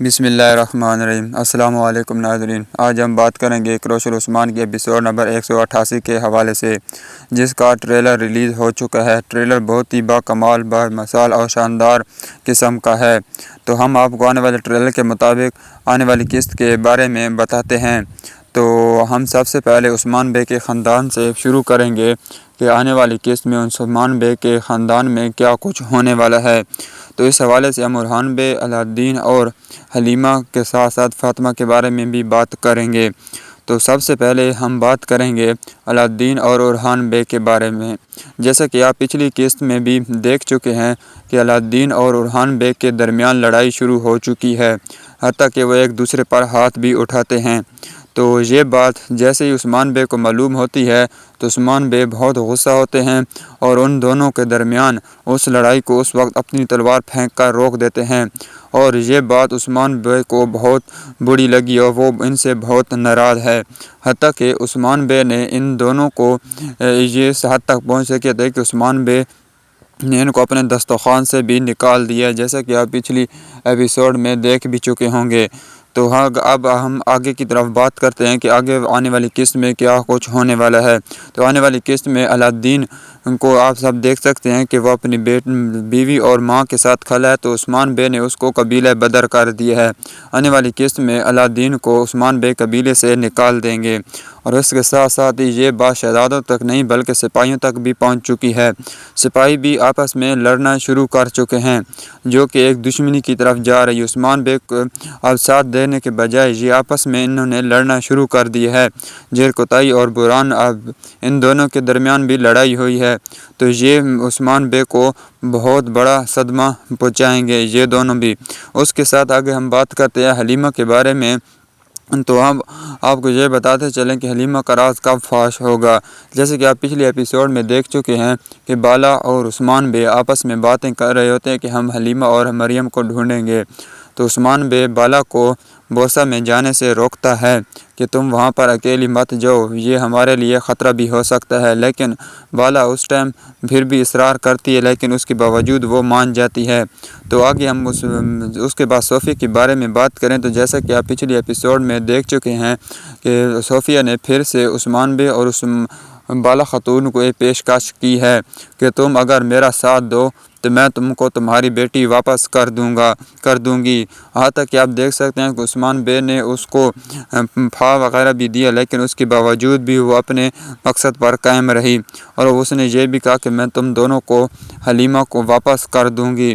بسم اللہ الرحمن الرحیم۔ السلام علیکم ناظرین، آج ہم بات کریں گے کروش العثمان کے ایپیسوڈ نمبر 188 کے حوالے سے، جس کا ٹریلر ریلیز ہو چکا ہے۔ ٹریلر بہت ہی باکمال، بامثال اور شاندار قسم کا ہے۔ تو ہم آپ کو آنے والے ٹریلر کے مطابق آنے والی قسط کے بارے میں بتاتے ہیں۔ تو ہم سب سے پہلے عثمان بے کے خاندان سے شروع کریں گے کہ آنے والی قسط میں عثمان بے کے خاندان میں کیا کچھ ہونے والا ہے۔ تو اس حوالے سے ہم اورحان بے، علاءالدین اور حلیمہ کے ساتھ ساتھ فاطمہ کے بارے میں بھی بات کریں گے۔ تو سب سے پہلے ہم بات کریں گے علاءالدین اور اورحان بے کے بارے میں۔ جیسا کہ آپ پچھلی قسط میں بھی دیکھ چکے ہیں کہ علاءالدین اور اورحان بے کے درمیان لڑائی شروع ہو چکی ہے، حتیٰ کہ وہ ایک دوسرے پر ہاتھ بھی اٹھاتے ہیں۔ تو یہ بات جیسے ہی عثمان بے کو معلوم ہوتی ہے تو عثمان بے بہت غصہ ہوتے ہیں اور ان دونوں کے درمیان اس لڑائی کو اس وقت اپنی تلوار پھینک کر روک دیتے ہیں، اور یہ بات عثمان بے کو بہت بری لگی اور وہ ان سے بہت ناراض ہے، حتیٰ کہ عثمان بے نے ان دونوں کو یہ حد تک پہنچ سکے تھے کہ عثمان بے نے ان کو اپنے دسترخوان سے بھی نکال دیا، جیسا کہ آپ پچھلی ایپیسوڈ میں دیکھ بھی چکے ہوں گے۔ تو اب ہم آگے کی طرف بات کرتے ہیں کہ آگے آنے والی قسط میں کیا کچھ ہونے والا ہے۔ تو آنے والی قسط میں علاءالدین کو آپ سب دیکھ سکتے ہیں کہ وہ اپنی بیوی اور ماں کے ساتھ کھڑا ہے، تو عثمان بے نے اس کو قبیلہ بدر کر دیا ہے۔ آنے والی قسط میں علاءالدین کو عثمان بے قبیلے سے نکال دیں گے، اور اس کے ساتھ ساتھ ہی یہ بات شہزادوں تک نہیں بلکہ سپاہیوں تک بھی پہنچ چکی ہے۔ سپاہی بھی آپس میں لڑنا شروع کر چکے ہیں، جو کہ ایک دشمنی کی طرف جا رہی ہے۔ عثمان بے کو اب ساتھ دینے کے بجائے یہ آپس میں انہوں نے لڑنا شروع کر دیا ہے۔ جرکتائی اور بوران، اب ان دونوں کے درمیان بھی لڑائی ہوئی ہے، تو یہ عثمان بے کو بہت بڑا صدمہ پہنچائیں گے یہ دونوں بھی۔ اس کے ساتھ آگے ہم بات کرتے ہیں حلیمہ کے بارے میں۔ تو ہم آپ کو یہ بتاتے چلیں کہ حلیمہ کا راز کب فاش ہوگا۔ جیسے کہ آپ پچھلی ایپیسوڈ میں دیکھ چکے ہیں کہ بالا اور عثمان بے آپس میں باتیں کر رہے ہوتے ہیں کہ ہم حلیمہ اور مریم کو ڈھونڈیں گے۔ تو عثمان بے بالا کو بوسہ میں جانے سے روکتا ہے کہ تم وہاں پر اکیلی مت جاؤ، یہ ہمارے لیے خطرہ بھی ہو سکتا ہے، لیکن بالا اس ٹائم پھر بھی اصرار کرتی ہے، لیکن اس کے باوجود وہ مان جاتی ہے۔ تو آگے ہم اس کے بعد صوفیہ کے بارے میں بات کریں تو جیسا کہ آپ پچھلی ایپیسوڈ میں دیکھ چکے ہیں کہ صوفیہ نے پھر سے عثمان بے اور بالا خاتون کو ایک پیشکش کی ہے کہ تم اگر میرا ساتھ دو تو میں تم کو تمہاری بیٹی واپس کر دوں گی۔ یہاں تک کہ آپ دیکھ سکتے ہیں کہ عثمان بے نے اس کو پھا وغیرہ بھی دیا، لیکن اس کے باوجود بھی وہ اپنے مقصد پر قائم رہی، اور اس نے یہ بھی کہا کہ میں تم دونوں کو، حلیمہ کو واپس کر دوں گی۔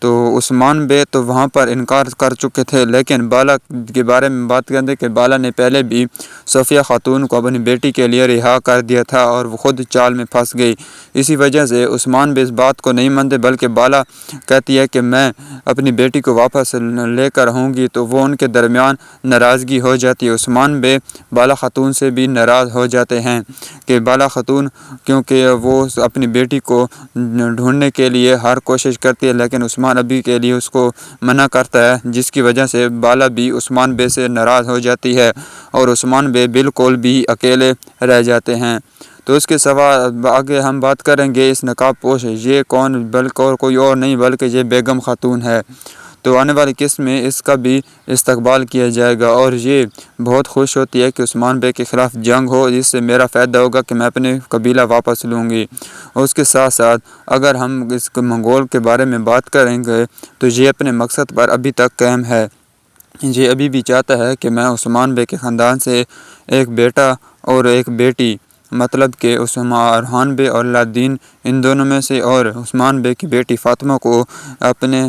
تو عثمان بے تو وہاں پر انکار کر چکے تھے، لیکن بالا کے بارے میں بات کرتے کہ بالا نے پہلے بھی صوفیہ خاتون کو اپنی بیٹی کے لیے رہا کر دیا تھا اور وہ خود چال میں پھنس گئی۔ اسی وجہ سے عثمان بے اس بات کو نہیں مانتے، بلکہ بالا کہتی ہے کہ میں اپنی بیٹی کو واپس لے کر آؤں گی، تو وہ ان کے درمیان ناراضگی ہو جاتی ہے۔ عثمان بے بالا خاتون سے بھی ناراض ہو جاتے ہیں کہ بالا خاتون، کیونکہ وہ اپنی بیٹی کو ڈھونڈنے کے لیے ہر کوشش کرتی ہے، لیکن عثمان ابھی کے لیے اس کو منع کرتا ہے، جس کی وجہ سے بالا بھی عثمان بے سے ناراض ہو جاتی ہے اور عثمان بے بالکل بھی اکیلے رہ جاتے ہیں۔ تو اس کے سوا آگے ہم بات کریں گے اس نقاب پوش، یہ کون بلکہ اور کوئی اور نہیں بلکہ یہ بیگم خاتون ہے۔ تو آنے والی قسط میں اس کا بھی استقبال کیا جائے گا، اور یہ بہت خوش ہوتی ہے کہ عثمان بے کے خلاف جنگ ہو، جس سے میرا فائدہ ہوگا کہ میں اپنے قبیلہ واپس لوں گی۔ اس کے ساتھ ساتھ اگر ہم اس منگول کے بارے میں بات کریں گے تو یہ اپنے مقصد پر ابھی تک قائم ہے۔ یہ ابھی بھی چاہتا ہے کہ میں عثمان بے کے خاندان سے ایک بیٹا اور ایک بیٹی، مطلب کہ اورحان بے اور علاءالدین، ان دونوں میں سے، اور عثمان بے کی بیٹی فاطمہ کو اپنے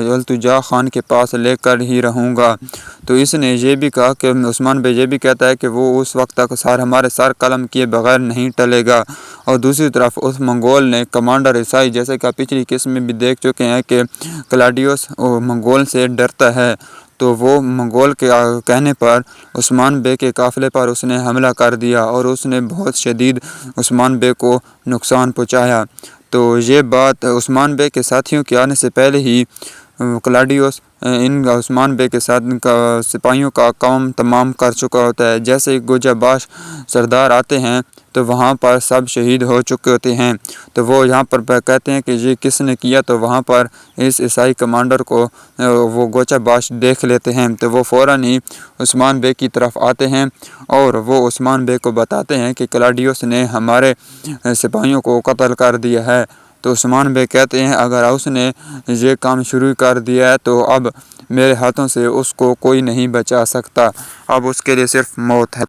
التجا خان کے پاس لے کر ہی رہوں گا۔ تو اس نے یہ بھی کہا کہ عثمان بے یہ بھی کہتا ہے کہ وہ اس وقت تک ہمارے سر قلم کیے بغیر نہیں ٹلے گا۔ اور دوسری طرف اس منگول نے کمانڈر عیسائی، جیسے کہ آپ پچھلی قسم میں بھی دیکھ چکے ہیں کہ کلاڈیوس منگول سے ڈرتا ہے، تو وہ منگول کے کہنے پر عثمان بے کے قافلے پر اس نے حملہ کر دیا اور اس نے بہت شدید عثمان بے کو نقصان پہنچایا۔ تو یہ بات عثمان بے کے ساتھیوں کے آنے سے پہلے ہی کلاڈیوس ان عثمان بے کے ساتھ سپاہیوں کا کام تمام کر چکا ہوتا ہے۔ جیسے ہی گوجہ باش سردار آتے ہیں تو وہاں پر سب شہید ہو چکے ہوتے ہیں، تو وہ یہاں پر کہتے ہیں کہ یہ کس نے کیا، تو وہاں پر اس عیسائی کمانڈر کو وہ گوجہ باش دیکھ لیتے ہیں، تو وہ فوراً ہی عثمان بے کی طرف آتے ہیں اور وہ عثمان بے کو بتاتے ہیں کہ کلاڈیوس نے ہمارے سپاہیوں کو قتل کر دیا ہے۔ تو عثمان بے کہتے ہیں اگر اس نے یہ کام شروع کر دیا ہے تو اب میرے ہاتھوں سے اس کو کوئی نہیں بچا سکتا، اب اس کے لیے صرف موت ہے۔